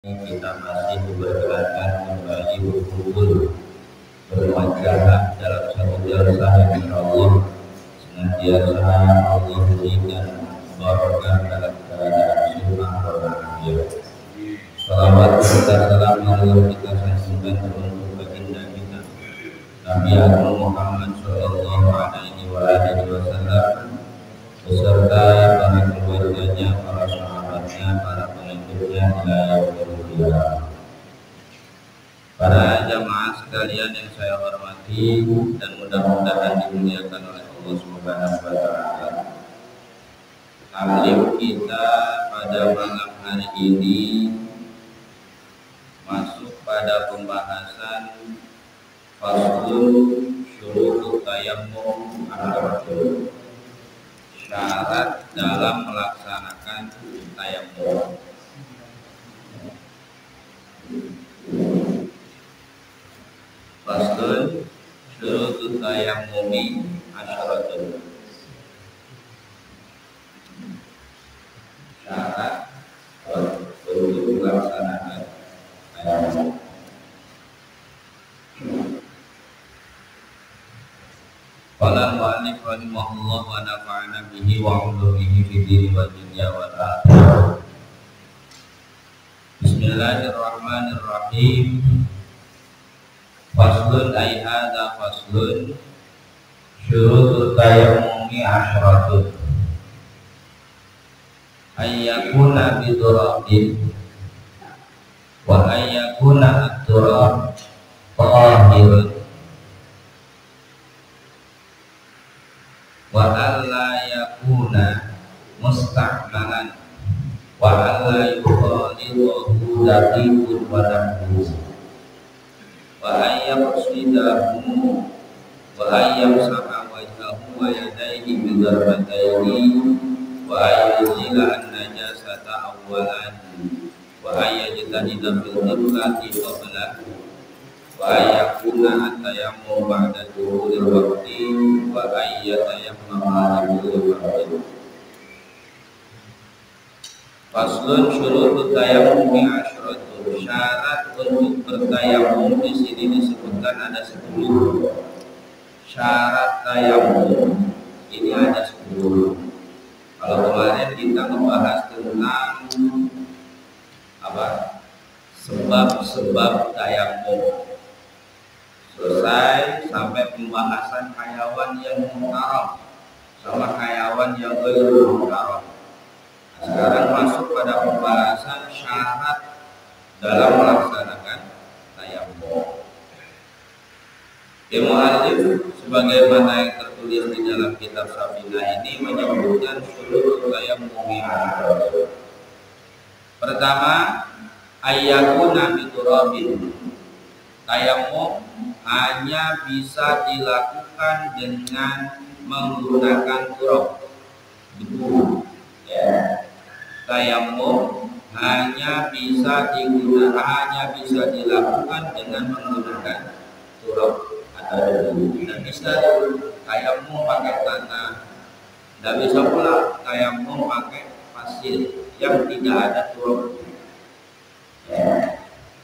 Kita masih bergerakan kembali berkumpul berwajah dalam satu jalsah yang insyaallah senantiasa Allah berikan barokah dalam keadaan sehat walafiat. Salawat serta salam Allah kita sanjungkan untuk baginda kita Nabi Agung Muhammad Sallallahu Alaihi Wasallam beserta para keluarganya, para sahabatnya, para pengikutnya para jamaah sekalian yang saya hormati dan mudah-mudahan dimuliakan oleh Allah Subhanahu wa taala. Taklim kita pada malam hari ini masuk pada pembahasan faslun syurutut tayammum arba'atun. Syarat dalam melaksanakan tayammum. Faslun syurutut tayammumi asyaratun. Syarat untuk melaksanakan tayammum. Qala al-mu'allif rahimahullah wa nafa'ana bihi wa 'ulumihi fid din wad dunya wal akhirah. Bismillahirrahmanirrahim. Faslun ay hadza faslun syurutut tayammumi asyaratun. Ayyakuna biturabin wa ayyakuna at-turab tahirun wa alla yakuna musta'malan wa alla yukhaliduhu daqiqun wa nahwu wa ayyamsidahu wa ayyamsaha wajhahu wa yadayhi bi darbataini wa ayyuzila an-najasata awwalan wa ayyajtahida fil qiblati qabla wa ayyakuna at-tayammum ba'da dhuhuril waqti wa ayyatayammama dhuhuril waqti. Faslun syurutut tayammumi asyaratun. Syarat untuk bertayammum di sini disebutkan ada 10. Syarat tayammum ini ada 10. Kalau kemarin kita membahas tentang apa? Sebab-sebab tayammum. Selesai sampai pembahasan hayawan yang muharram sama hayawan yang ghairu muharram. Sekarang masuk pada pembahasan syarat dalam melaksanakan tayammum. Al-mu'allif sebagaimana yang tertulis di dalam kitab Safinah ini menyebutkan syurut tayammum. Pertama, ayyakuna biturabin. Tayammum hanya bisa dilakukan dengan menggunakan turab, debu. Ya. Tayammum hanya bisa dilakukan dengan menggunakan turab atau debu. Tidak bisa tayammum pakai tanah. Tidak bisa pula tayammum pakai pasir yang tidak ada turab. Ya.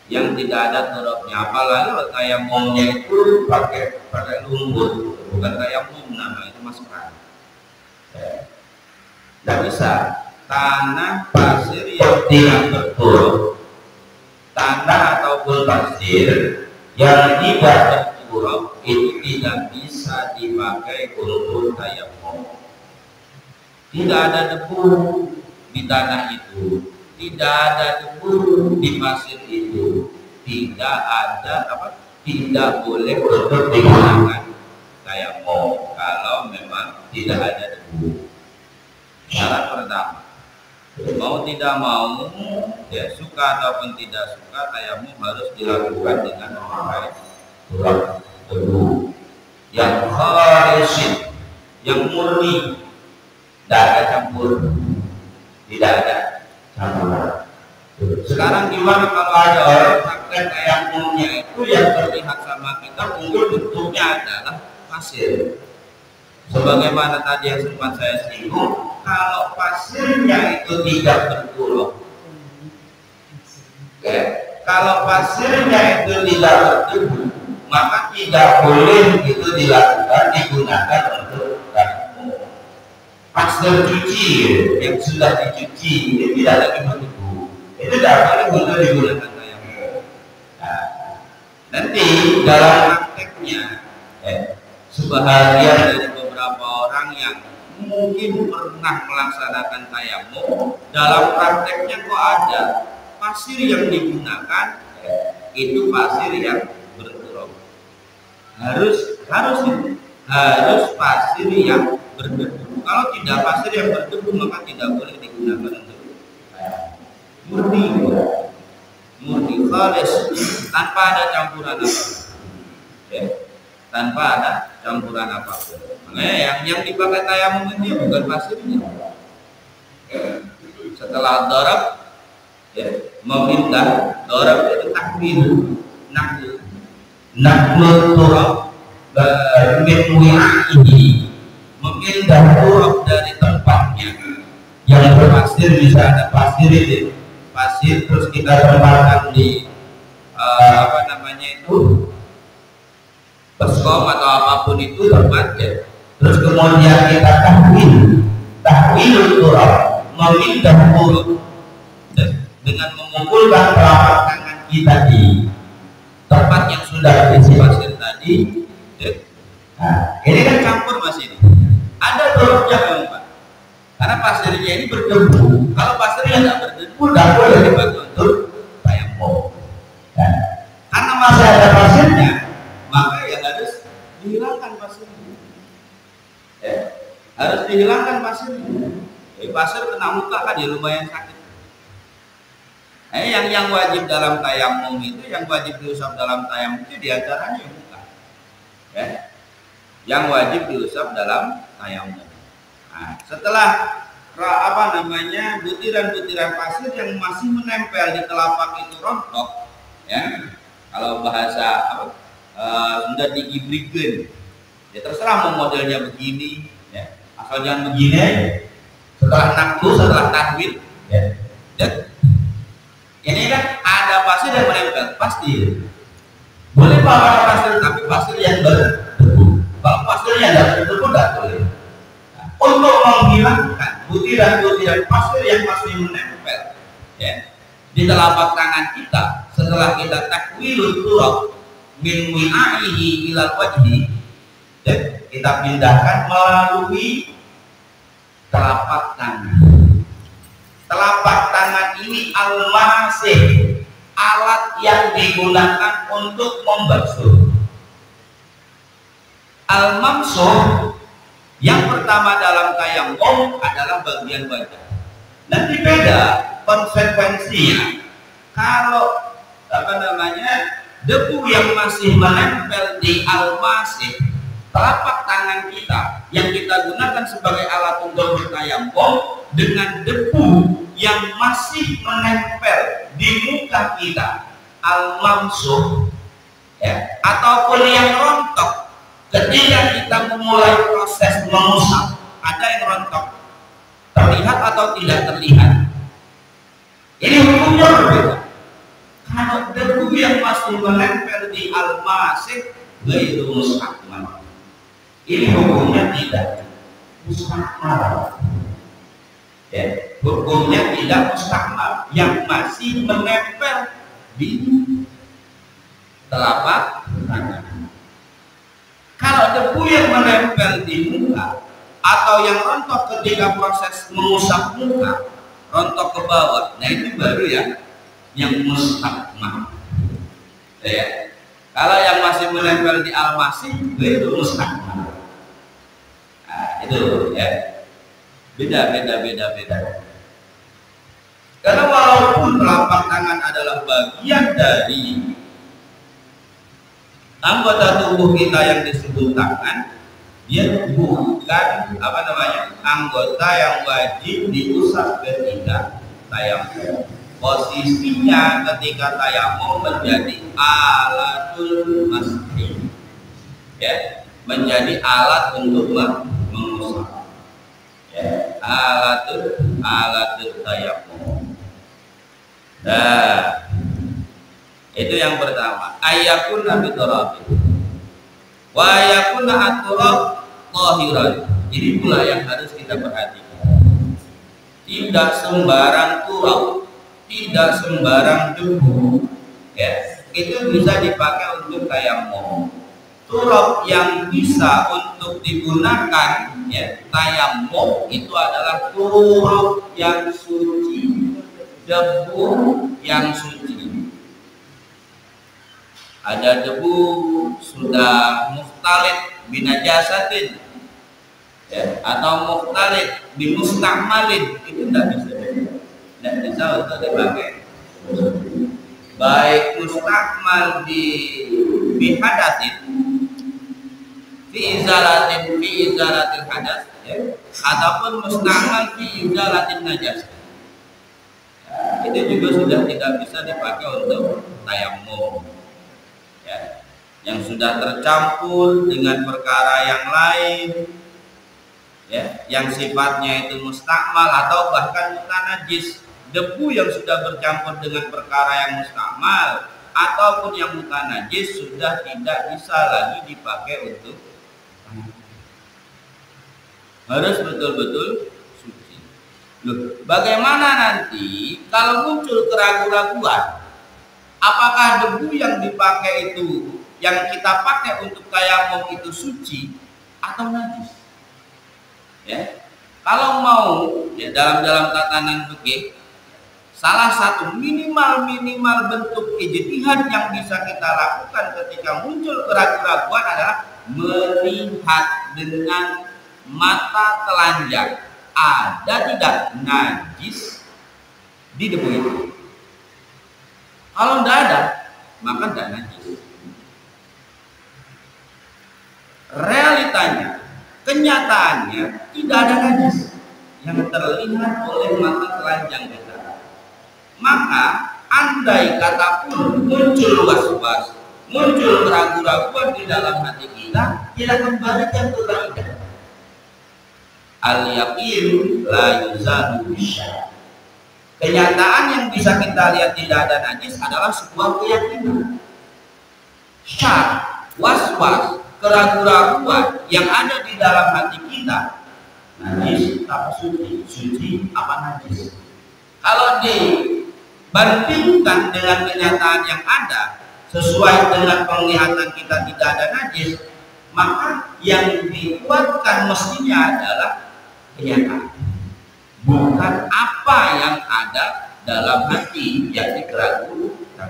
Yang tidak ada turabnya, apalagi kalau tayammumnya itu pakai lumpur, bukan tayammum, nama itu masukkan. Tidak bisa. Tanah pasir yang tidak berturab, tanah ataupun pasir yang tidak berturab itu tidak bisa dipakai untuk tayammum. Tidak ada debu di tanah itu, tidak ada debu di pasir itu, tidak boleh untuk digunakan tayammum kalau memang tidak ada debu. Syarat pertama, mau tidak mau, ya suka ataupun tidak suka, tayammum harus dilakukan dengan memakai turab debu yang khalisin, yang murni, tidak ada campur, tidak ada campuran. Sekarang gimana kalau ada orang praktek tayammumnya itu yang terlihat sama kita mungkin bentuknya adalah pasir. Sebagaimana tadi yang sempat saya singgung, kalau pasirnya itu tidak berturab, Kalau pasirnya itu tidak berdebu, maka tidak boleh itu dilakukan, digunakan untuk tayamum. Pasir cuci yang sudah dicuci ini tidak lagi berdebu, itu tidak boleh untuk digunakan tayamum. Nah, nanti dalam prakteknya sebahagian dari beberapa orang yang mungkin pernah melaksanakan tayamum, dalam prakteknya kok ada pasir yang digunakan itu pasir yang berturap. Harus pasir yang berdebu. Kalau tidak pasir yang berdebu maka tidak boleh digunakan untuk murni khalis, tanpa ada campuran apapun. Tanpa ada campuran apapun. Makanya yang dipakai tayamum ini bukan pasirnya. Setelah darab memindah, darab itu takbir, nakmul turab ini memindah turab dari tempatnya. Yang berpasir bisa ada pasir itu, pasir terus kita tempatkan di baskom atau apapun itu tempat terus kemudian kita tahwil turab, memindah turab dengan mengumpulkan telapak tangan kita di tempat yang sudah berisi pasir tadi. Nah, ini kan campur masih ini. Ada turabnya memang Pak. Karena pasirnya ini berdebu. Kalau pasirnya tidak berdebu, tidak boleh dipakai untuk tayamum. Nah, karena masih ada pasirnya, maka ya harus dihilangkan pasirnya. Harus dihilangkan pasirnya. Pasir kena muka kan ya lumayan sakit. Yang wajib dalam tayamum itu, yang wajib diusap dalam tayamum itu diantaranya muka. Yang wajib diusap dalam tayamum. Nah, setelah butiran-butiran pasir yang masih menempel di telapak itu rontok, kalau bahasa sudah digibrigen, ya terserah mau modelnya begini, asal jangan begini. Setelah naklu, setelah tahwil, ini kan ada pasir yang menempel, pasti boleh pakai pasir, tapi pasir yang berdebu. Kalau pasirnya tidak berdebu tidak boleh. Nah, untuk menghilangkan butiran-butiran pasir yang masih menempel di telapak tangan kita setelah kita takwilul turab min wi'aihi ilal wajhi, kita pindahkan melalui telapak tangan. Telapak tangan ini al-masih, alat yang digunakan untuk membasuh. Al-mamsuh yang pertama dalam tayamum adalah bagian wajah. Nanti beda konsekuensinya kalau debu yang masih menempel di al-masih, telapak tangan kita yang kita gunakan sebagai alat untuk bertayamum, dengan debu yang masih menempel di muka kita, al-mamsuh, ataupun yang rontok ketika kita memulai proses mengusap, ada yang rontok terlihat atau tidak terlihat, ini hukumnya berbeda. Kalau debu yang masih menempel di al-masih ghairu mustaqmal, ini hukumnya tidak mustaqmal. Hukumnya tidak mustaqmal, yang masih menempel di telapak tangan. Kalau debu yang menempel di muka atau yang rontok ketika proses mengusap muka, rontok ke bawah, nah itu baru yang mustaqmal. Kalau yang masih menempel di al-masih itu mustaqmal. Nah, itu beda. Karena walaupun telapak tangan adalah bagian dari anggota tubuh kita yang disebut tangan, dia bukan anggota yang wajib diusap ketika tayamum. Posisinya ketika tayamum menjadi alatul masih, menjadi alat untuk mengusap. Alatul tayamum. Nah, Itu yang pertama. Ayakun nabi turabi. Wa ayakun aturab tahiran. Ini pula yang harus kita perhatikan. Tidak sembarang turab, tidak sembarang debu, ya, itu bisa dipakai untuk tayammum. Turab yang bisa untuk digunakan, ya, tayammum itu adalah turab yang suci, debu yang suci. Ada debu sudah mukhtalit binajasatin, ya, atau mukhtalit bimustakmalin, itu tidak bisa untuk dipakai. Baik mustakmal bihadatin fi izalatil hadas, ya, ataupun mustakmal fi izalatin najas, itu juga sudah tidak bisa dipakai untuk tayammum, ya, yang sudah tercampur dengan perkara yang lain, ya, yang sifatnya itu mustakmal atau bahkan mutanajis. Debu yang sudah bercampur dengan perkara yang mustakmal ataupun yang mutanajis sudah tidak bisa lagi dipakai untuk, harus betul-betul suci. Loh, bagaimana nanti kalau muncul keraguan-raguan apakah debu yang dipakai itu, yang kita pakai untuk tayammum itu suci atau najis? Ya, kalau mau, ya, dalam tatanan fikih, salah satu minimal bentuk ijtihad yang bisa kita lakukan ketika muncul keraguan-raguan adalah melihat dengan mata telanjang ada tidak najis di debu itu. Kalau tidak ada, maka tidak najis. Realitanya, kenyataannya tidak ada najis yang terlihat oleh mata telanjang kita. Maka andai kata pun muncul was-was, muncul keraguan-raguan di dalam hati kita, kita kembalikan ke kaidah. Al-yaqin la yuzalu bisyai. Kenyataan yang bisa kita lihat tidak ada najis adalah sebuah keyakinan. Syak, was-was, keraguan-raguan yang ada di dalam hati kita, najis apa suci, suci apa najis. Kalau dibandingkan dengan kenyataan yang ada, sesuai dengan penglihatan kita tidak ada najis, maka yang dikuatkan mestinya adalah kenyataan, bukan apa yang ada dalam hati yang dikeragukan.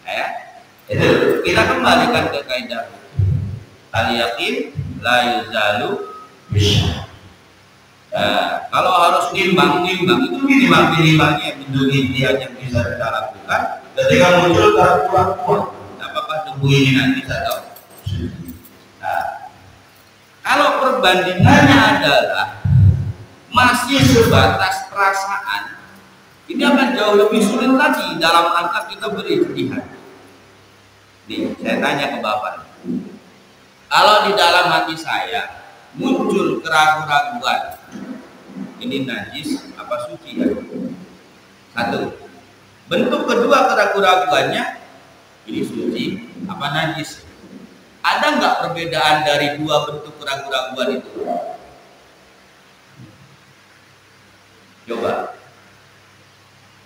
Ya, itu kita kembalikan ke kaidah al-yaqin la yuzalu bisyai. Kalau harus nimbang itu minimalnya bentuk intian yang bisa kita lakukan ketika muncul keraguan-raguan apakah debu ini nanti atau. Kalau perbandingannya adalah masih sebatas perasaan, ini akan jauh lebih sulit lagi dalam rangka kita berijtihad. Nih, saya tanya ke Bapak, kalau di dalam hati saya muncul keraguan-raguan, ini najis apa suci, ya? Satu. Bentuk kedua keraguan-raguannya, ini suci apa najis? Ada nggak perbedaan dari dua bentuk keraguan-raguan itu? Coba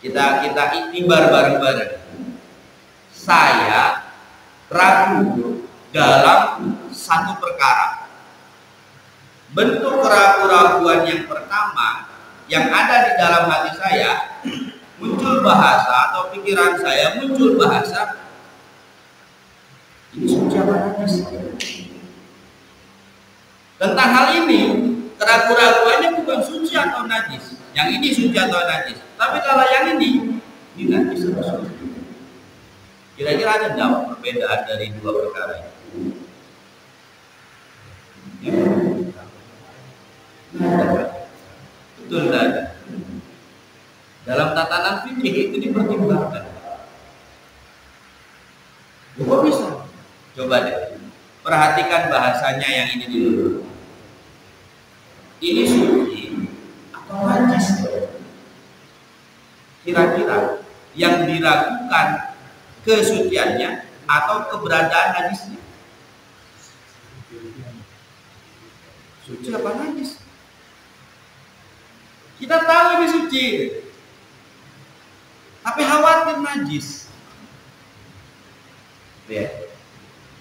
kita iktibar bareng-bareng. Saya ragu dalam satu perkara. Bentuk keraguan-raguan yang pertama yang ada di dalam hati saya, muncul bahasa atau pikiran saya muncul bahasa, ini suci apa najis? Tentang hal ini, keraguan-raguannya bukan suci atau najis. Yang ini suci atau najis. Tapi kalau yang ini najis atau suci. Kira-kira ada nggak perbedaan dari dua perkara ini? Ya. Betul tidak ada. Dalam tatanan fikih itu dipertimbangkan. Kok bisa? Coba deh, perhatikan bahasanya yang ini dulu. Ini suci atau najis? Kira-kira yang diragukan kesuciannya atau keberadaan najisnya? Suci apa najis? Kita tahu ini suci, tapi khawatir najis. Ya.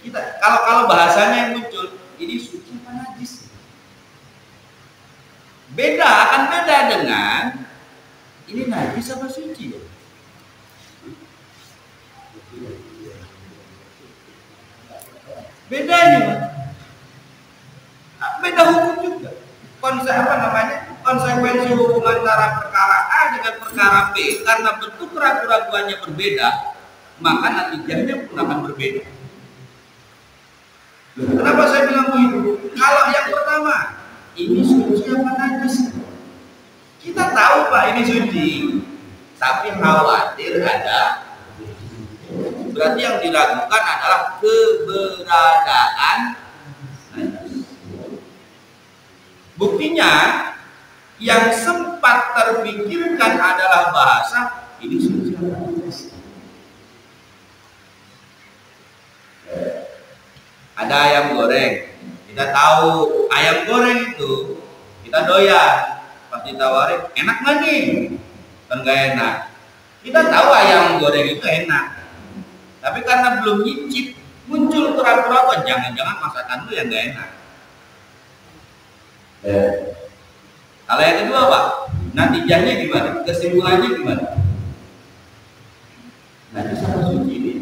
Kita kalau bahasanya yang muncul, ini suci apa najis? Akan beda dengan ini najis apa suci. Beda ini, beda hukum juga. Konsekuensi hukum antara perkara A dengan perkara B karena bentuk keraguan-keraguannya berbeda, maka natijahnya pun akan berbeda. Kenapa saya bilang begitu? Kalau yang pertama, ini suci apa najis? Kita tahu Pak ini suci, tapi khawatir ada. Berarti yang diragukan adalah keberadaan najis. Buktinya yang sempat terpikirkan adalah bahasa ini suci apa najis. Ada ayam goreng, kita tahu ayam goreng itu kita doyan, pas ditawarin enak nggak nih? Kan nggak enak. Kita tahu ayam goreng itu enak, tapi karena belum nyicip muncul keraguan-keraguan, jangan-jangan masakan lu yang nggak enak. Kalau yang kedua Pak, natijahnya gimana? Kesimpulannya gimana? Najis apa suci ini?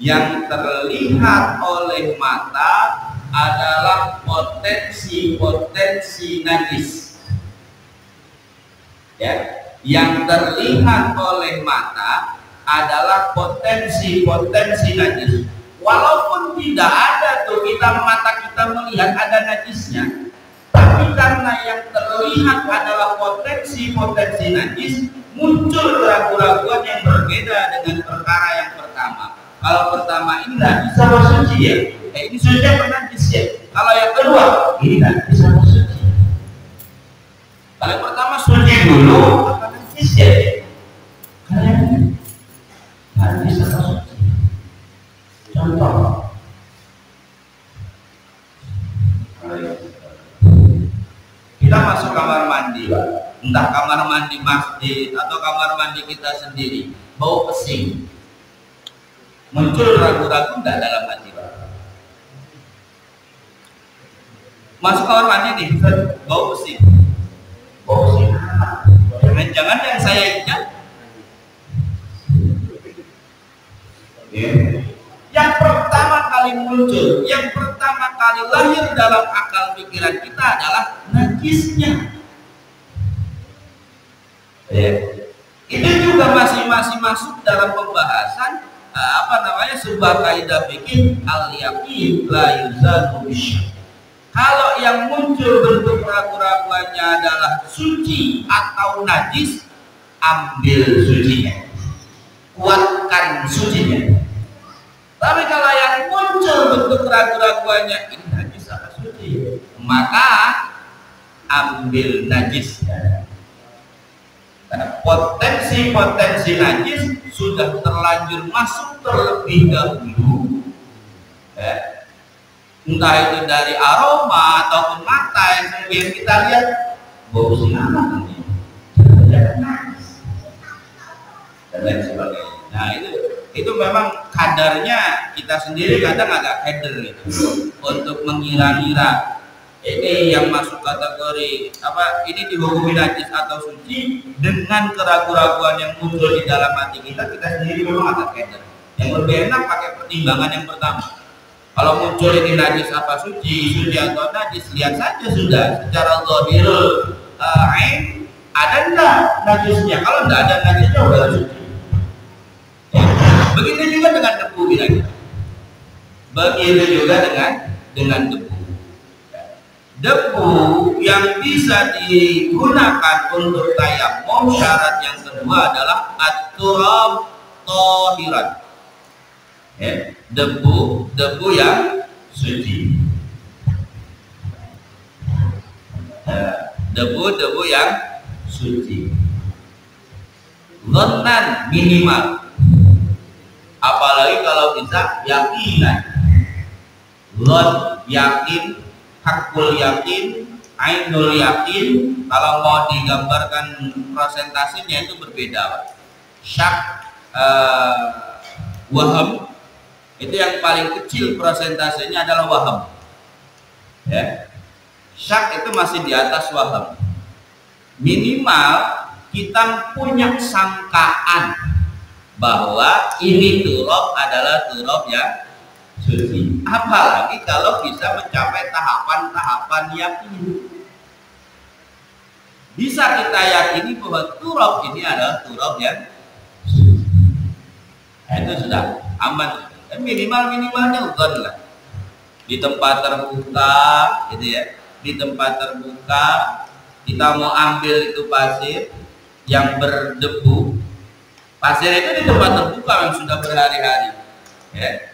Yang terlihat oleh mata adalah potensi-potensi najis. Ya, yang terlihat oleh mata adalah potensi-potensi najis. Walaupun tidak ada tuh mata kita melihat ada najisnya, tapi karena yang terlihat adalah potensi-potensi najis, muncul keraguan-keraguan yang berbeda dengan perkara yang pertama. Kalau pertama ini najis sama suci ya, ini suci apa najis ya. Kalau yang kedua ini najis sama suci. Kalau yang pertama suci dulu apa najis ya? Kalian najis sama suci. Contoh, kita masuk kamar mandi, entah kamar mandi masjid atau kamar mandi kita sendiri, bau pesing. Muncul ragu-ragu enggak dalam hati Pak? Masuk kamar mandi nih, bau pesing. Bau pesing. Jangan-jangan yang saya ingat yang pertama kali muncul, yang pertama kali lahir dalam akal pikiran kita adalah najisnya. Itu juga masih masuk dalam pembahasan sebuah kaidah fikih al-yaqin la yuzanu bisyak. Kalau yang muncul bentuk keraguan-keraguannya adalah suci atau najis, ambil sucinya, kuatkan sucinya. Tapi kalau yang muncul bentuk keraguan-keraguannya ini najis atau suci, maka ambil najisnya. Karena potensi-potensi najis sudah terlanjur masuk terlebih dahulu, entah itu dari aroma ataupun mata yang kita lihat, bau siapa ini, dan lain sebagainya. Nah itu memang kadarnya kita sendiri kadang agak keder gitu, untuk mengira-ngira ini yang masuk kategori ini dihukumi najis atau suci dengan keraguan-raguan yang muncul di dalam hati kita sendiri memang agak keder. Yang lebih enak pakai pertimbangan yang pertama. Kalau muncul ini najis apa suci atau najis, lihat saja sudah secara zahirul ain ada enggak najisnya. Kalau enggak ada najisnya udah suci. Begitu juga dengan debu kira-kira. Begitu juga dengan debu. Debu yang bisa digunakan untuk tayammum, syarat yang kedua adalah at-turab tahiran. Debu yang suci. Debu yang suci. Dhannan minimal, apalagi kalau bisa yakinan. Dhan yakin, hakul yakin, ainul yakin. Kalau mau digambarkan presentasinya itu berbeda. Syak, waham, itu yang paling kecil persentasenya adalah waham. Ya. Syak itu masih di atas waham. Minimal kita punya sangkaan bahwa ini turab adalah turab yang suci. Apalagi kalau bisa mencapai tahapan-tahapan yakin. Bisa kita yakini bahwa turab ini adalah turab yang suci. Nah, itu sudah aman. Minimalnya udhon lah. Di tempat terbuka, gitu ya. Di tempat terbuka, kita mau ambil itu pasir yang berdebu. Pasir itu di tempat terbuka yang sudah berhari-hari. Ya.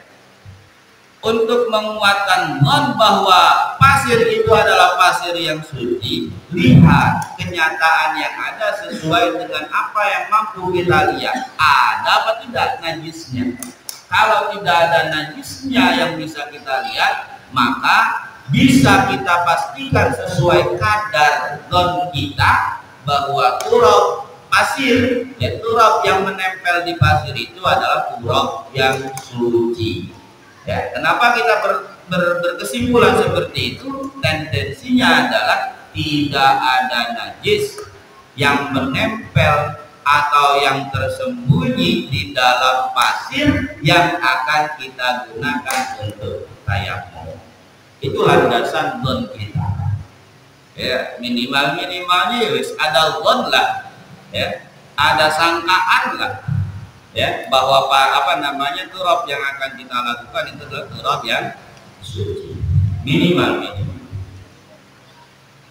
Untuk menguatkan bahwa pasir itu adalah pasir yang suci, lihat kenyataan yang ada sesuai dengan apa yang mampu kita lihat. Ada apa tidak najisnya? Kalau tidak ada najisnya yang bisa kita lihat, maka bisa kita pastikan sesuai kadar dhon kita bahwa turab pasir, ya, turab yang menempel di pasir itu adalah turab yang suci. Ya, kenapa kita berkesimpulan seperti itu? Tendensinya adalah tidak ada najis yang menempel atau yang tersembunyi di dalam pasir yang akan kita gunakan untuk tayamum. Itu landasan dhon kita. Ya, minimalnya ya ada dhon lah, ya, ada sangkaan lah. Ya, bahwa turab yang akan kita lakukan itu adalah turab yang suci. Minimal.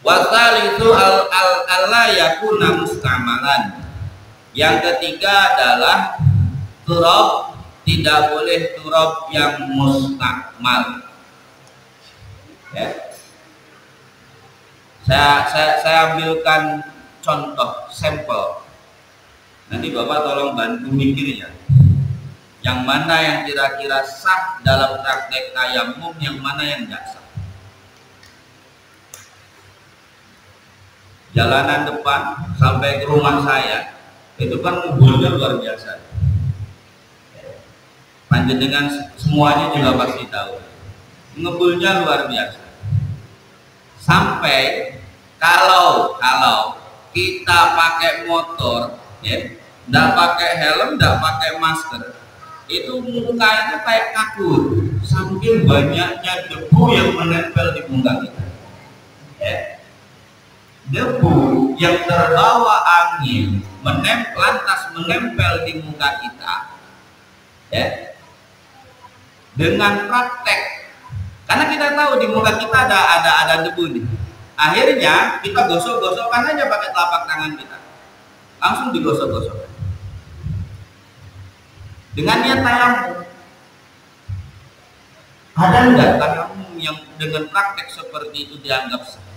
Wasal itu Allah yakuna mustamalan. Yang ketiga adalah turab tidak boleh turab yang mustakmal. Ya. Saya ambilkan contoh sampel. Nanti Bapak tolong bantu mikir ya. Yang mana yang kira-kira sah dalam praktek tayamum, yang mana yang tidak sah. Jalanan depan sampai ke rumah saya itu kan ngumpulnya luar biasa. Panjenengan semuanya juga pasti tahu. Ngebulnya luar biasa. Sampai kalau kita pakai motor, ya, nggak pakai helm, nggak pakai masker, itu muka itu kayak kabur, saking banyaknya debu yang menempel di muka kita. Ya. Debu yang terbawa angin lantas menempel di muka kita. Ya. Dengan praktek, karena kita tahu di muka kita ada debu nih. Akhirnya kita gosok-gosokkan aja pakai telapak tangan kita. Langsung digosok-gosok dengan niat tayamum. Ada enggak tayamum yang dengan praktek seperti itu dianggap sah?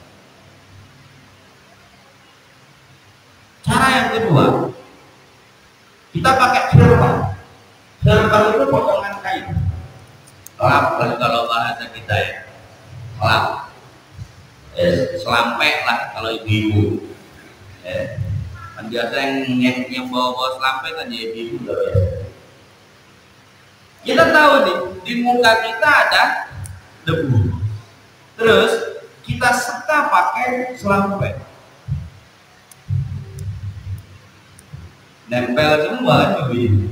Cara yang kedua, kita pakai khirqah. Khirqah itu potongan kain, lap kalau bahasa kita ya, lap, selampek lah kalau ibu-ibu. Kan biasa yang bawa selampe kan ya ibu udah biasa. Kita tahu nih di muka kita ada debu, terus kita seka pakai selampe, nempel semua debu,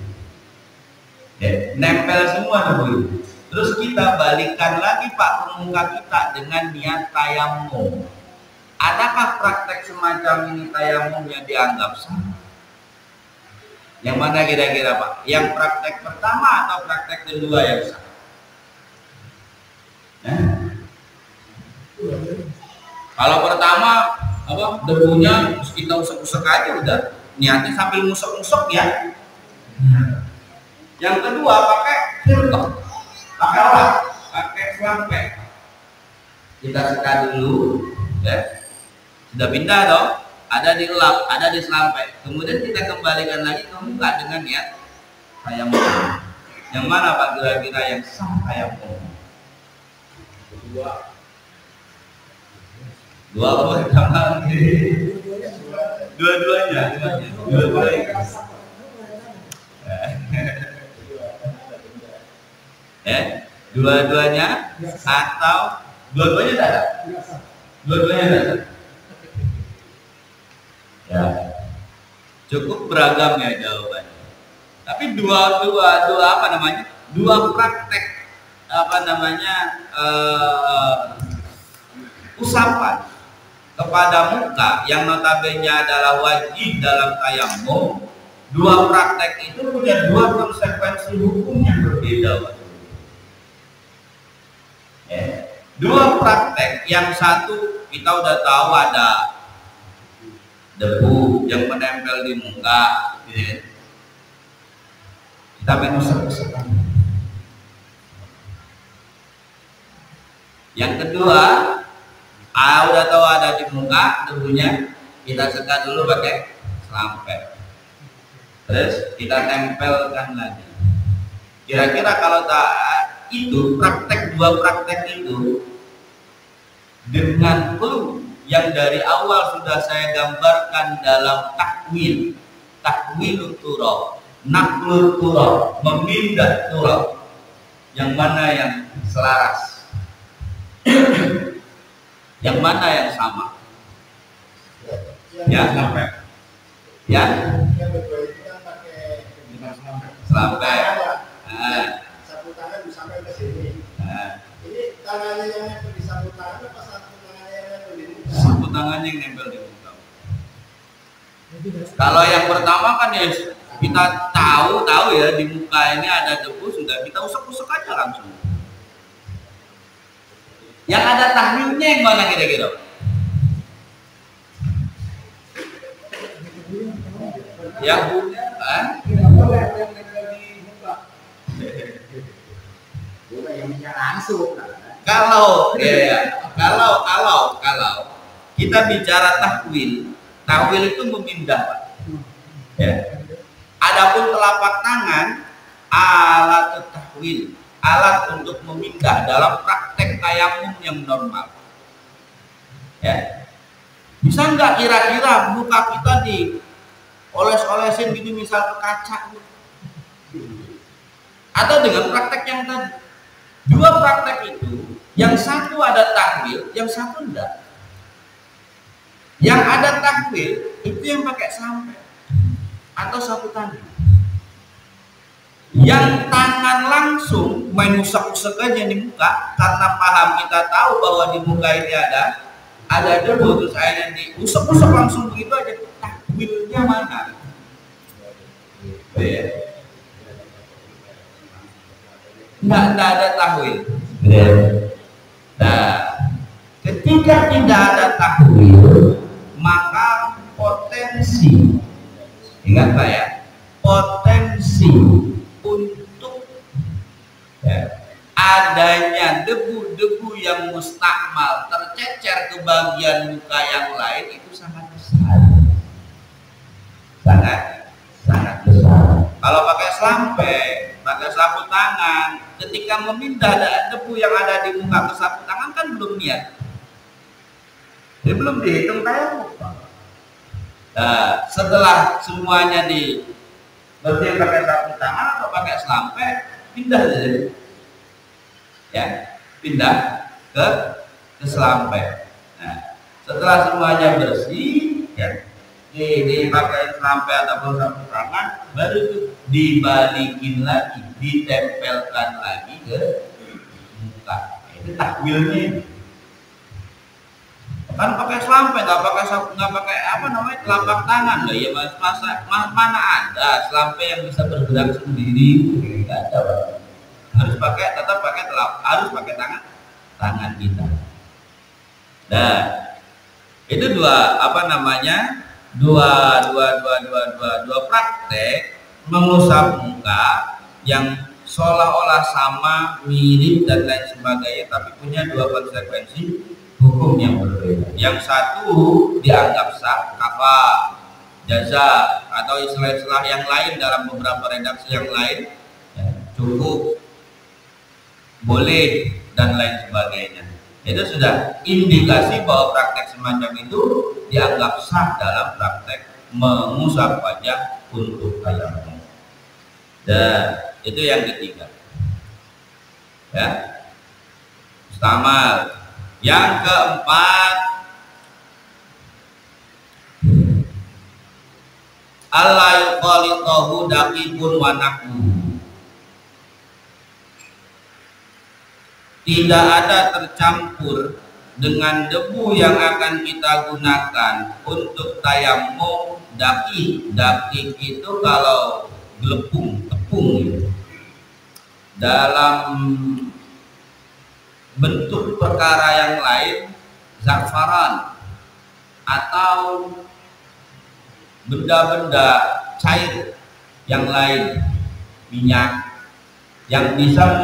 nempel semua debu. Terus kita balikan lagi Pak ke muka kita dengan niat tayamum. Adakah praktek semacam ini tayamum yang dianggap sah? Yang mana kira-kira Pak? Yang praktek pertama atau praktek kedua yang sah? Kalau pertama debunya kita usek-usek aja udah, niatnya sambil musek-musek ya. Yang kedua pakai khirqah, pakai selampe. Kita seka dulu, ya. Sudah pindah dong, ada di lap, ada di selampe. Kemudian kita kembalikan lagi ke muka dengan niat tayamum. Yang mana Pak kira-kira yang sah tayamum? Dua pertama. Dua-duanya. Dua-duanya atau dua-duanya ada? Dua-duanya ada. Ya, cukup beragam ya jawabannya. Tapi dua apa namanya? Dua praktek apa namanya usapan kepada muka yang notabene adalah wajib dalam tayamum. Dua praktek itu punya dua konsekuensi hukum yang berbeda. Ya. Dua praktek, yang satu kita udah tahu ada debu yang menempel di muka, ya. Kita menusuk-nusuk. Yang kedua, udah tahu ada di muka debunya, kita sekat dulu pakai selampe. Terus kita tempelkan lagi. Kira-kira kalau itu dua praktek itu dengan clue yang dari awal sudah saya gambarkan dalam takwil turab, naklul turab, memindah turab, yang mana yang selaras, yang mana yang sama, ya sampai, ya selampe. Sapu tangan sampai ke sini. Ini tangannya yang nempel di sapu tangan apa sapu tangannya yang nempel di muka? Sapu tangannya yang nempel di muka. Kalau yang pertama kan ya kita tahu ya di muka ini ada debu, sudah kita usuk-usuk aja langsung. Yang ada tahlilnya yang mana kira-kira? Yang langsung. Kalau kita bicara takwil itu memindah, Pak. Ya. Adapun telapak tangan alat takwil, alat untuk memindah dalam praktek tayamum yang normal. Ya. Bisa nggak kira-kira muka kita dioles-olesin gitu misal ke kaca? Atau dengan praktek yang tadi? Dua praktek itu, yang satu ada takwil, yang satu enggak. Yang ada takwil itu yang pakai sampai atau sapu tangan. Yang tangan langsung main usap-usap aja di muka, karena paham kita tahu bahwa di muka ini ada debu, terus akhirnya diusap-usap langsung begitu aja. Takwilnya mana? Nggak ada takwil. Nah, ketika tidak ada takwil, maka potensi, ingat Pak ya, potensi untuk adanya debu-debu yang mustakmal tercecer ke bagian muka yang lain itu sangat besar, sangat besar. Kalau pakai selampe, pakai sapu tangan, ketika memindah debu yang ada di muka ke sapu tangan kan belum niat, dia belum dihitung tayamum. Nah, setelah semuanya berarti pakai sapu tangan atau pakai selampe, pindah saja, ya, pindah ke selampe. Nah, setelah semuanya bersih, ya, dipakai selampe ataupun sapu tangan, baru itu dibalikin lagi, ditempelkan lagi ke muka. Itu takwilnya. Kan pakai selampe, nggak pakai apa namanya telapak tangan loh ya, mana ada selampe yang bisa bergerak sendiri? Nggak ada, Pak. Harus pakai tangan kita. Nah, itu dua praktek mengusap muka yang seolah-olah sama, mirip dan lain sebagainya, tapi punya dua konsekuensi hukum yang berbeda. Yang satu dianggap sah kafa, jaza, atau istilah-istilah yang lain dalam beberapa redaksi yang lain, ya, cukup, boleh, dan lain sebagainya. Itu sudah indikasi bahwa praktek semacam itu dianggap sah dalam praktek mengusap wajah untuk tayamum. Dan itu yang ketiga. Ya. Mustamal. Yang keempat, Allah yuqalitahu daqiqun wa naqu. Tidak ada tercampur dengan debu yang akan kita gunakan untuk tayamum daqi. Daqi itu kalau gelepung, tepung gitu. Dalam bentuk perkara yang lain, zafaran atau benda-benda cair yang lain, minyak yang bisa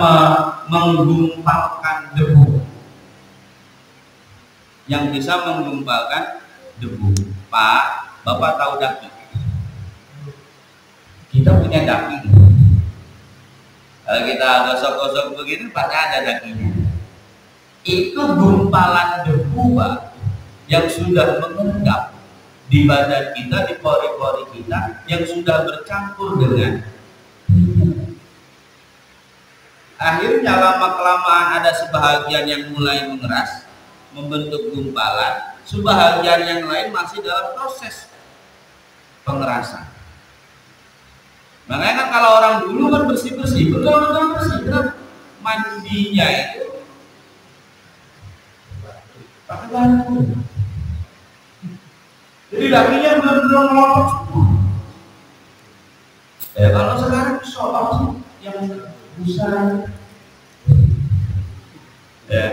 menggumpalkan debu, Pak, Bapak tahu daki? Kita punya daki. Kalau kita gosok-gosok begini, pada ada dakinya. Itu gumpalan debu, Pak, yang sudah mengendap di badan kita, di pori-pori kita, yang sudah bercampur dengan. Akhirnya lama-kelamaan ada sebahagian yang mulai mengeras, membentuk gumpalan, sebahagian yang lain masih dalam proses pengerasan. Makanya kan kalau orang dulu kan bersih-bersih, betul-betul bersih, kenapa? Mandinya itu pakai batu. Jadi dakinya benar-benar melonjak semua. Kalau sekarang soal yang besar, ya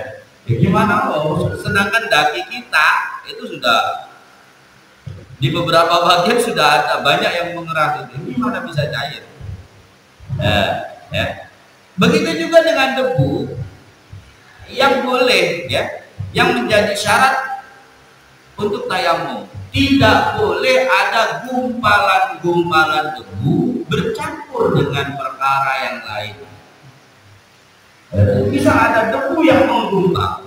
gimana? Sedangkan daki kita itu sudah di beberapa bagian sudah ada banyak yang mengeras itu, gimana bisa cair? Ya. Begitu juga dengan debu yang boleh, ya, yang menjadi syarat untuk tayamum. Tidak boleh ada gumpalan-gumpalan debu bercampur dengan perkara yang lain. Bisa ada debu yang menggumpal,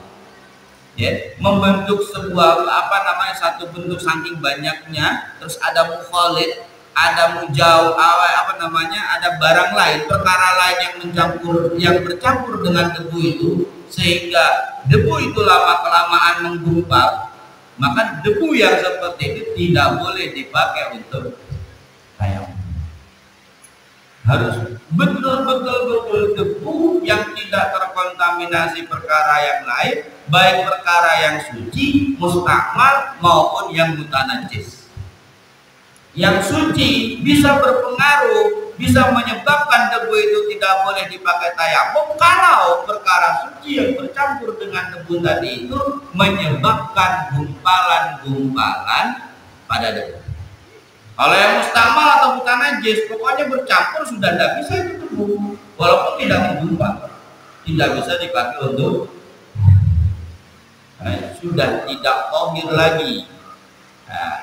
ya, membentuk sebuah satu bentuk saking banyaknya, terus ada mukhalid, ada mujau, ada barang lain, perkara lain yang bercampur dengan debu itu, sehingga debu itu lama-kelamaan menggumpal. Maka debu yang seperti itu tidak boleh dipakai untuk tayamum. Harus betul-betul debu yang tidak terkontaminasi perkara yang lain, baik perkara yang suci, mustakmal maupun yang mutanajis. Yang suci bisa berpengaruh, bisa menyebabkan debu itu tidak boleh dipakai tayamum kalau perkara suci yang bercampur dengan debu tadi itu menyebabkan gumpalan-gumpalan pada debu. Kalau yang mustakmal atau mutanajis, pokoknya bercampur sudah tidak bisa itu debu, walaupun tidak menggumpal, tidak bisa dipakai untuk sudah tidak tohir lagi.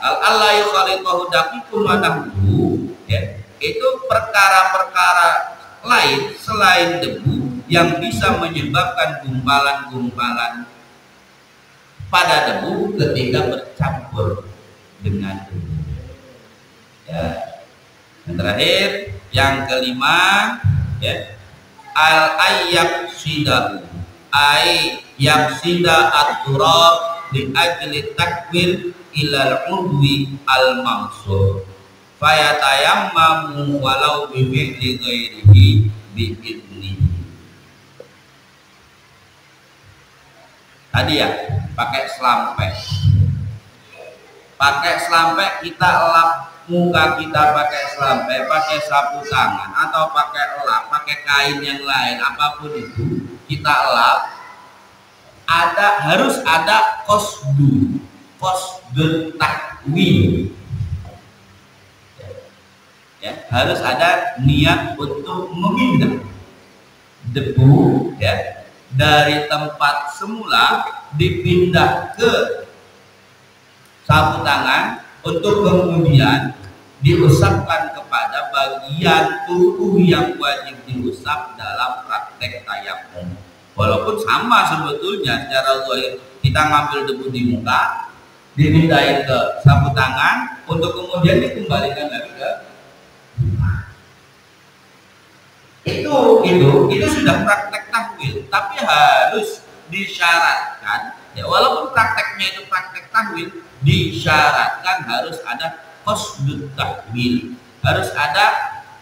Allah yukhaliqahu daqiqun wa nahwu, ya, itu perkara-perkara lain selain debu yang bisa menyebabkan gumpalan-gumpalan pada debu ketika bercampur dengan debu. Ya. Yang terakhir, yang kelima, ya, al-ayyaqsidahu ay yaqsida at-turab li ajli takwir ilal udwi al-mansur fayatayammamu walau bi fi'li ghairihi bi idnihi. Tadi ya, pakai selampe kita lap muka kita, pakai selampe, pakai sapu tangan, atau pakai lap, pakai kain yang lain, apapun itu kita lap, harus ada qasdun takwin, ya, harus ada niat untuk memindah debu, ya, dari tempat semula dipindah ke sapu tangan untuk kemudian diusapkan kepada bagian tubuh yang wajib diusap dalam praktek tayamum. Walaupun sama sebetulnya secara zahir, kita ngambil debu di muka, dipindahin ke sapu tangan untuk kemudian dikembalikan lagi ke itu sudah praktek tahwil, tapi harus disyaratkan ya, walaupun prakteknya itu praktek tahwil, disyaratkan harus ada qasdut tahwil, harus ada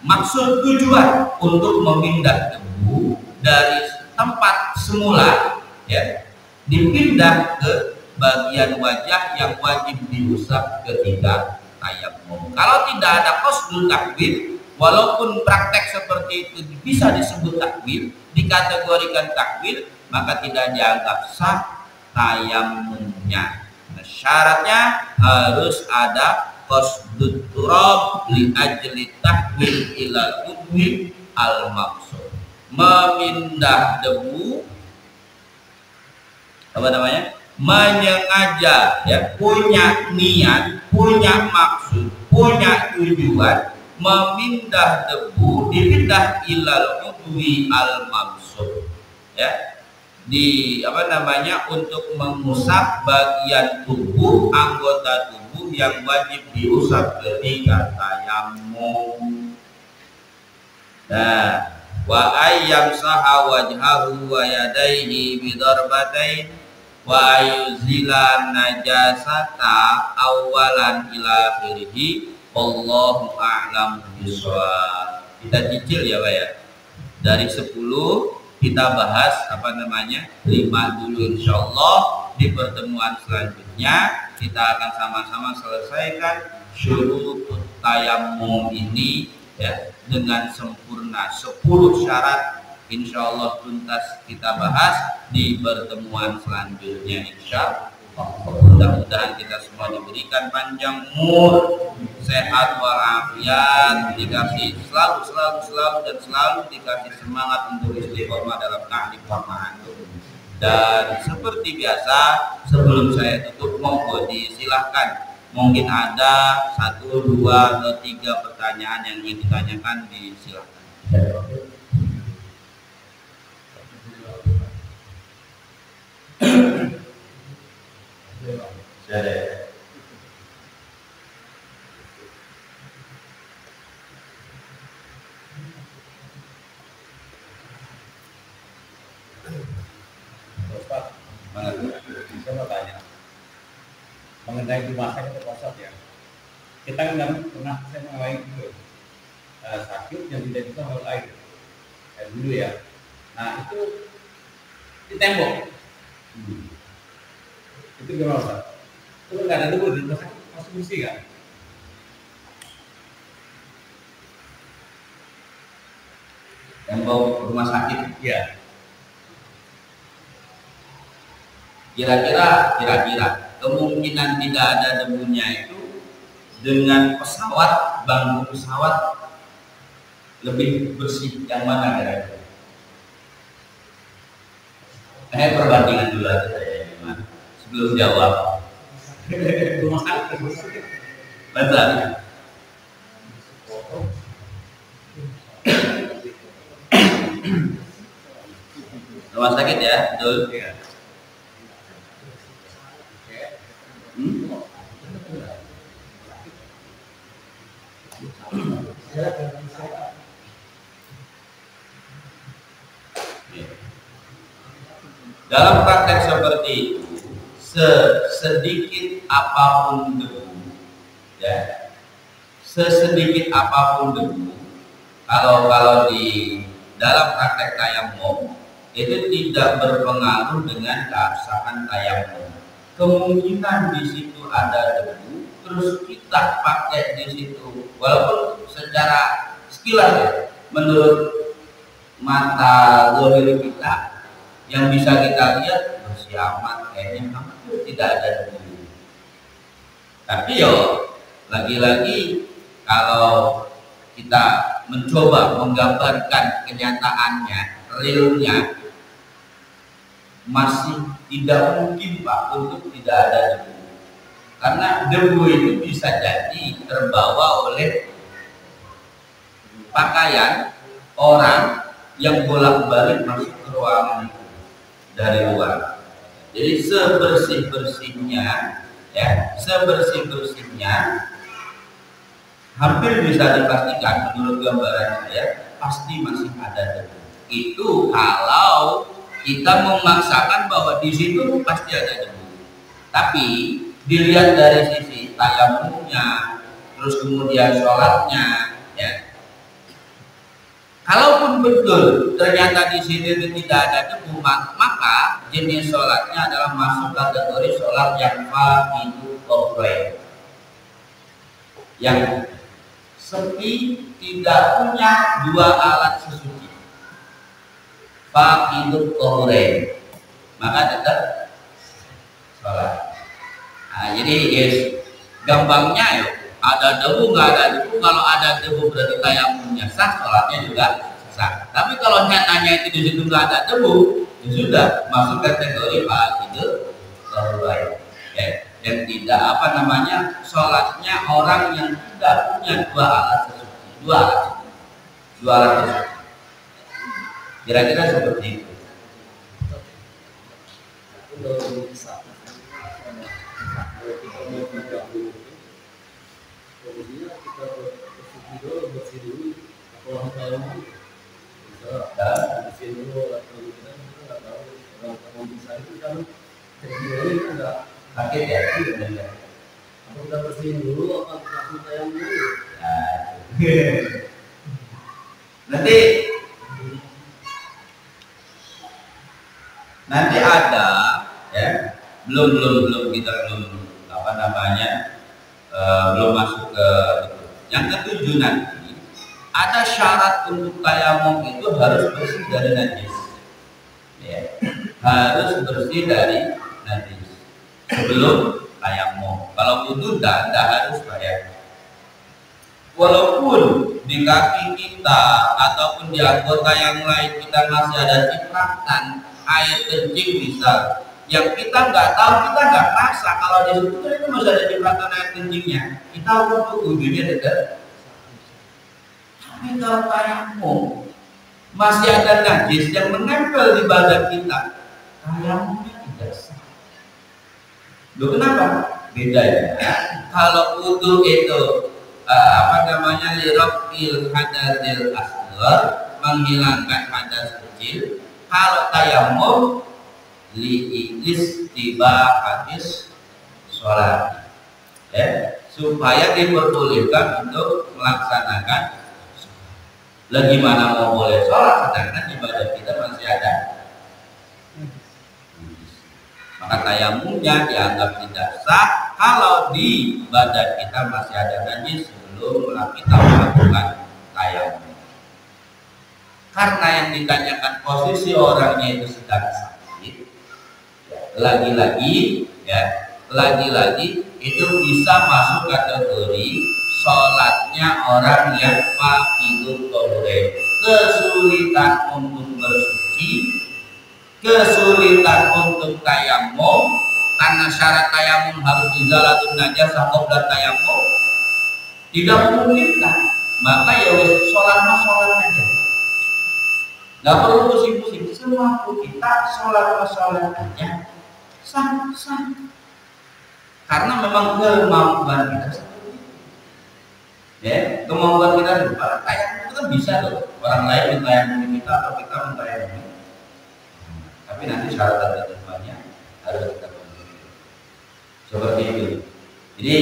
maksud tujuan untuk memindah debu dari tempat semula ya, dipindah ke bagian wajah yang wajib diusap ketika tayamum. Kalau tidak ada qasdul tahwil, walaupun praktek seperti itu bisa disebut takwil, dikategorikan takwil, maka tidak dianggap sah tayamumnya. Nah, syaratnya harus ada qasdut turab li ajli takwil ilal udwi al maksud, memindah debu menyengaja ya, punya niat, punya maksud, punya tujuan, memindah debu, dipindah ilal udwi al maksud ya, untuk mengusap bagian tubuh, anggota tubuh yang wajib diusap ketika tayamum. Nah, wa ayyam saha wajhahu wa yadayhi bidarbatain wa yuzila najasata awalan ila akhirih. Allahu a'lam bishawab. Kita cicil ya Pak ya. Dari 10 kita bahas 5 dulu, insyaallah. Di pertemuan selanjutnya kita akan sama-sama selesaikan syurut tayammum ini ya, dengan sempurna. 10 syarat insyaallah tuntas kita bahas di pertemuan selanjutnya insyaallah. Mudah-mudahan kita semua diberikan panjang umur, sehat walafiat, dikasih selalu dikasih semangat untuk istiqomah dalam ta'lim wa ma'lum. Dan seperti biasa, sebelum saya tutup, monggo disilahkan, mungkin ada 1, 2, atau 3 pertanyaan yang ingin ditanyakan, disilahkan. Saya mau tanya mengenai rumah sakit atau pusat ya. Kita kan pernah saya mengalami itu sakit yang tidak bisa mengelola air dulu ya. Nah itu di tembok. Itu gimana Pak? Itu nggak ada debu di rumah sakit, masih bersih kan? Tembok rumah sakit? Iya. Kira-kira kemungkinan tidak ada debunya itu dengan pesawat, bangku pesawat lebih bersih yang mana kira-kira? Perbandingan dulu aja saya gimana sebelum jawab. Rumah sakit bersih. Betul. Rumah sakit ya, betul. Iya. Dalam praktek seperti itu, sesedikit apapun debu, ya, sesedikit apapun debu, kalau di dalam praktek tayamum itu tidak berpengaruh dengan keabsahan tayamum. Kemungkinan di situ ada debu, terus kita pakai di situ, walaupun secara sekilas ya, menurut mata zahir kita yang bisa kita lihat bersih amat, kayaknya tidak ada debu. Tapi lagi-lagi kalau kita mencoba menggambarkan kenyataannya, realnya, masih tidak mungkin Pak untuk tidak ada debu. Karena debu itu bisa jadi terbawa oleh pakaian orang yang bolak-balik masuk ke ruangan itu dari luar. Jadi sebersih-bersihnya, ya, sebersih-bersihnya hampir bisa dipastikan menurut gambaran saya pasti masih ada debu. Itu kalau kita memaksakan bahwa di situ pasti ada debu. Tapi dilihat dari sisi tayamumnya, terus kemudian sholatnya, ya. Kalaupun betul ternyata di sini tidak ada debu, maka jenis sholatnya adalah masuk kategori sholat yang faqidu qabrain, yang sepi, tidak punya dua alat sesuci, faqidu qabrain, maka tetap sholat. Nah, jadi yes, gampangnya yuk, ada debu nggak ada debu, kalau ada debu berarti tayamumnya sah, sholatnya juga sah. Tapi kalau nyatanya itu di situ nggak ada debu, ya sudah masuk kategori faqidu qabrain, ya, yang tidak sholatnya orang yang tidak punya dua alat sesuci, dua alat sesuci. Kira-kira seperti itu. Kemudian kita bersih dulu kalau tahu bersih dulu atau kita nggak tahu kalau bisa itu kan jadi nggak Sakit ya? apa kita bersihin dulu apa langsung tayang dulu. Nanti ada, ya, belum kita belum masuk ke itu. Yang ketujuh nanti ada syarat untuk tayamum itu harus bersih dari najis, ya, harus bersih dari najis sebelum tayamum. Kalau wudu tidak harus bayar. Walaupun di kaki kita ataupun di anggota yang lain kita masih ada cipratan air kencing misal, yang kita nggak tahu, kita nggak rasa kalau di situ itu masih ada cipratan air kencingnya, kita wudunya dekat. Tapi kalau tayamum masih ada najis yang menempel di badan kita, tayamumnya tidak sah. Loh, kenapa? Beda ya. Kalau wudu itu lirafil hadatsil asghar, menghilangkan hadas kecil. Kalau tayamum liistibahatis sholat, ya, supaya diperbolehkan untuk melaksanakan. Lagi mana mau boleh sholat sedangkan ibadah kita masih ada. Maka tayamumnya dianggap tidak sah kalau di badan kita masih ada najis sebelum kita melakukan tayamum. Karena yang ditanyakan posisi orangnya itu sedang sakit, lagi-lagi itu bisa masuk kategori sholatnya orang yang faqidul qabrain, kesulitan untuk bersuci, kesulitan untuk tayamum, karena syarat tayamum harus izalatun najasah qabla tayamum, tidak memungkinkan, maka ya wis sholat aja. Nggak perlu pusing-pusing, semua kita sholat aja sah. Karena memang kemampuan kita seperti itu. Ya, kemampuan kita seperti tayamum itu kan bisa loh. Orang lain mentayamumi kita atau kita mentayamumi. Tapi nanti syarat dan ketentuannya harus kita penuhi. Seperti itu. Jadi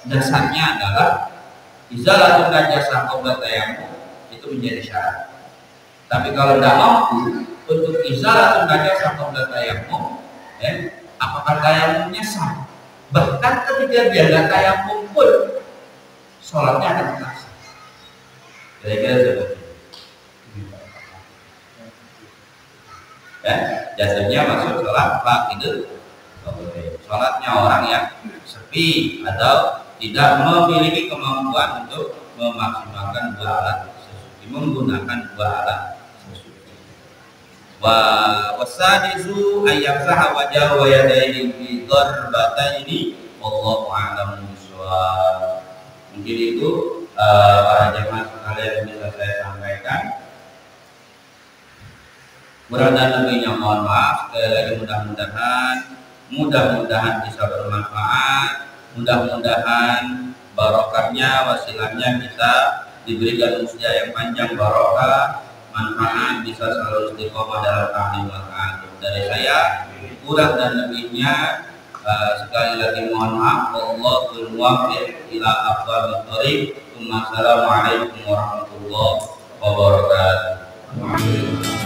dasarnya adalah izalatun najasah qabla tayamum itu menjadi syarat. Tapi kalau tidak mampu untuk izalatun najasah qabla tayamum, ya, apakah tayamumnya sah? Bahkan ketika dia nggak tayamum pun sholatnya akan tetap sah. Kira-kira seperti itu. Ya, jasanya masuk sholat faqidul qabrain. Sholatnya orang yang sepi atau tidak memiliki kemampuan untuk memaksimalkan dua alat sesuci, menggunakan dua alat sesuci. wasadisu ayyamsaha wajhahu wa yadayhi bi darbataini wallahu a'lam bishawab. Mungkin itu para jemaah sekalian bisa saya sampaikan. Kurang dan lebihnya mohon maaf. Sekali lagi mudah-mudahan bisa bermanfaat, mudah-mudahan barokahnya, wasilahnya kita diberikan usia yang panjang, barokah, manfaat, bisa selalu istiqomah dalam ta'lim wa ta'allum. Dari saya kurang dan lebihnya sekali lagi mohon maaf. Wallahul muwaffiq ila aqwamit thoriq. Assalamualaikum warahmatullahi wabarakatuh.